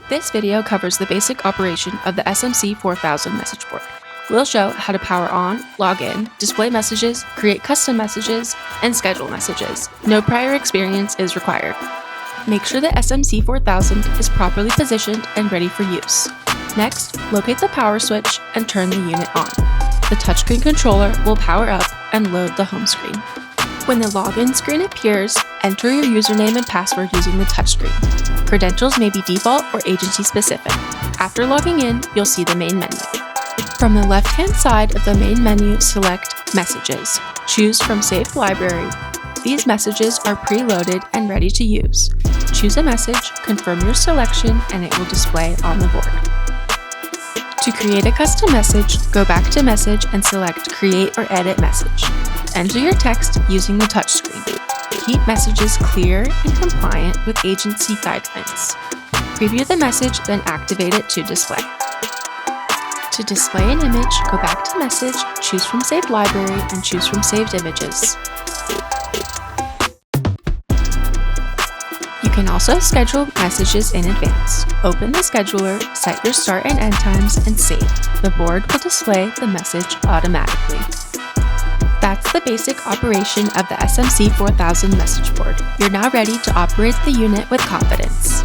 This video covers the basic operation of the SMC 4000 message board. We'll show how to power on, log in, display messages, create custom messages, and schedule messages. No prior experience is required. Make sure the SMC 4000 is properly positioned and ready for use. Next, locate the power switch and turn the unit on. The touchscreen controller will power up and load the home screen. When the login screen appears, enter your username and password using the touchscreen. Credentials may be default or agency specific. After logging in, you'll see the main menu. From the left-hand side of the main menu, select Messages. Choose from Saved Library. These messages are preloaded and ready to use. Choose a message, confirm your selection, and it will display on the board. To create a custom message, go back to Message and select Create or Edit Message. Enter your text using the touchscreen. Keep messages clear and compliant with agency guidelines. Preview the message, then activate it to display. To display an image, go back to Message, choose from Saved Library, and choose from Saved Images. You can also schedule messages in advance. Open the scheduler, set your start and end times, and save. The board will display the message automatically. That's the basic operation of the SMC 4000 message board. You're now ready to operate the unit with confidence.